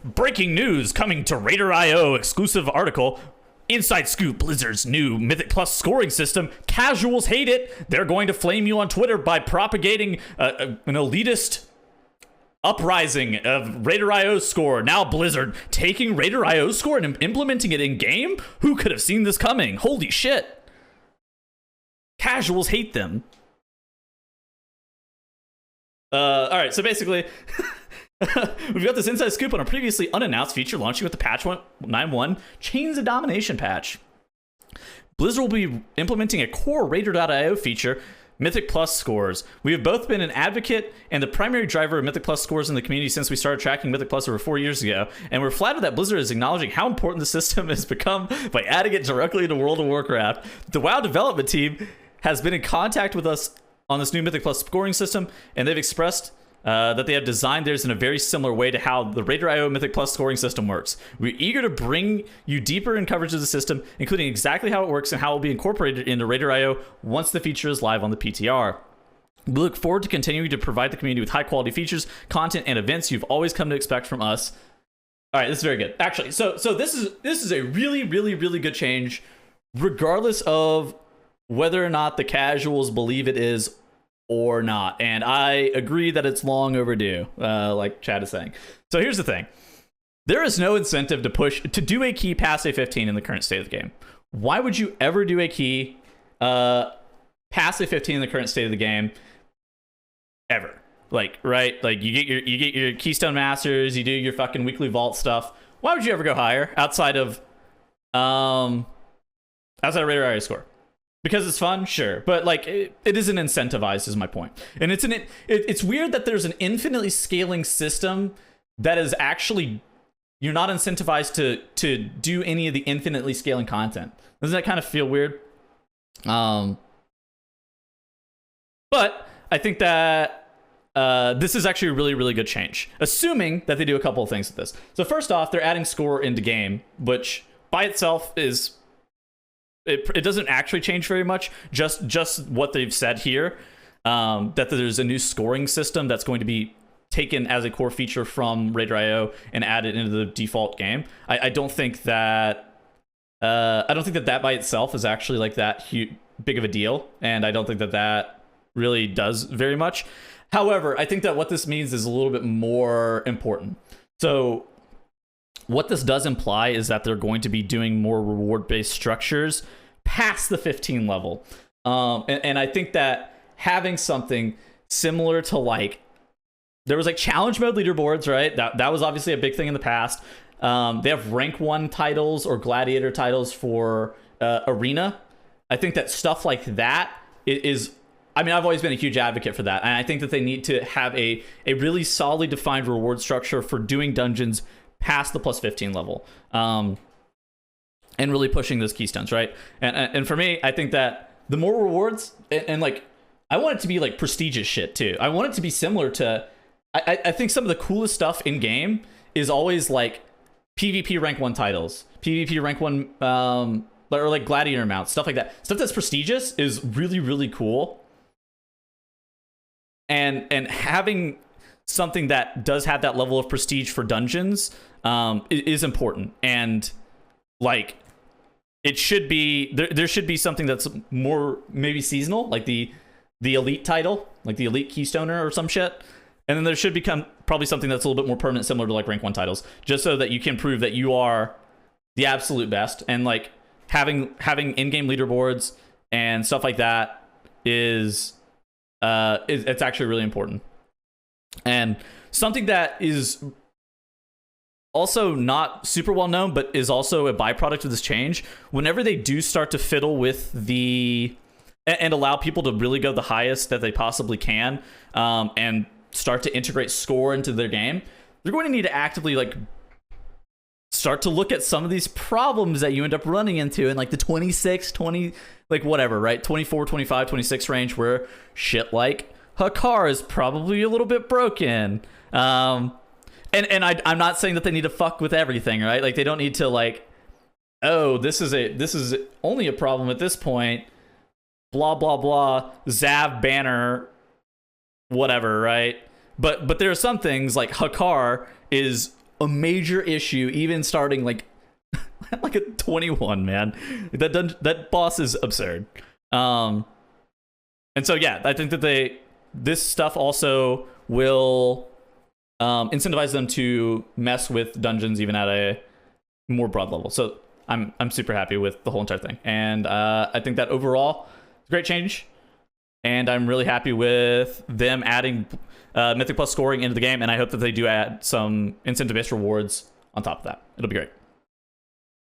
Breaking news coming to Raider.io exclusive article. Inside scoop, Blizzard's new Mythic Plus scoring system. Casuals hate it. They're going to flame you on Twitter by propagating an elitist uprising of Raider.io's score. Now Blizzard taking Raider.io's score and implementing it in game? Who could have seen this coming? Holy shit. Casuals hate them. Alright, so basically... we've got this inside scoop on a previously unannounced feature launching with the patch 1.9.1 Chains of Domination patch. Blizzard will be implementing a core Raider.io feature, Mythic Plus scores. We have both been an advocate and the primary driver of Mythic Plus scores in the community since we started tracking Mythic Plus over 4 years ago, and we're flattered that Blizzard is acknowledging how important the system has become by adding it directly into World of Warcraft. The WoW development team has been in contact with us on this new Mythic Plus scoring system, and they've expressed that they have designed theirs in a very similar way to how the Raider.io Mythic Plus scoring system works. We're eager to bring you deeper in coverage of the system, including exactly how it works and how it will be incorporated into Raider.io once the feature is live on the PTR. We look forward to continuing to provide the community with high-quality features, content, and events you've always come to expect from us. All right, this is very good. Actually, so this is a really, really, really good change, regardless of whether or not the casuals believe it is or not. And I agree that it's long overdue, like Chad is saying. So here's the thing. There is no incentive to do a key past a 15 in the current state of the game. Why would you ever do a key past a 15 in the current state of the game? Ever. Like, right? Like you get your Keystone Masters, you do your fucking weekly vault stuff. Why would you ever go higher outside of Raider.io score? Because it's fun, sure, but like it isn't incentivized, is my point. And it's weird that there's an infinitely scaling system that is actually, you're not incentivized to do any of the infinitely scaling content. Doesn't that kind of feel weird? But I think that this is actually a really, really good change, assuming that they do a couple of things with this. So first off, they're adding score into game, which by itself is... It doesn't actually change very much, just what they've said here, that there's a new scoring system that's going to be taken as a core feature from Raider.io and added into the default game. I don't think that that by itself is actually like that big of a deal, and I don't think that really does very much. However, I think that what this means is a little bit more important. So what this does imply is that they're going to be doing more reward-based structures past the 15 level. And I think that having something similar to, like, there was like challenge mode leaderboards, right? That was obviously a big thing in the past. They have rank 1 titles or gladiator titles for arena. I think that stuff like that is... I mean, I've always been a huge advocate for that. And I think that they need to have a really solidly defined reward structure for doing dungeons past the plus 15 level, and really pushing those keystones, right? And for me, I think that the more rewards, and like, I want it to be like prestigious shit too. I want it to be similar to, I think some of the coolest stuff in game is always like PvP rank 1 titles, PvP rank 1, or like gladiator mounts, stuff like that. Stuff that's prestigious is really, really cool. And having something that does have that level of prestige for dungeons is important. And like, it should be, there should be something that's more maybe seasonal, like the elite title, like the elite keystoner or some shit. And then there should become probably something that's a little bit more permanent, similar to like rank 1 titles, just so that you can prove that you are the absolute best. And like having in-game leaderboards and stuff like that is it's actually really important. And something that is also not super well known, but is also a byproduct of this change, whenever they do start to fiddle with the and allow people to really go the highest that they possibly can, and start to integrate score into their game, they're going to need to actively like start to look at some of these problems that you end up running into in like the 26, 20, like whatever, right? 24, 25, 26 range, where shit like Hakar is probably a little bit broken. And I'm not saying that they need to fuck with everything, right? Like they don't need to like, oh, this is only a problem at this point, blah blah blah, Zav banner, whatever, right? But there are some things like Hakar is a major issue, even starting like like a 21, man. That boss is absurd. And so yeah, I think that this stuff also will incentivize them to mess with dungeons even at a more broad level. So I'm super happy with the whole entire thing, and I think that overall it's a great change, and I'm really happy with them adding Mythic Plus scoring into the game, and I hope that they do add some incentive-based rewards on top of that. It'll be great.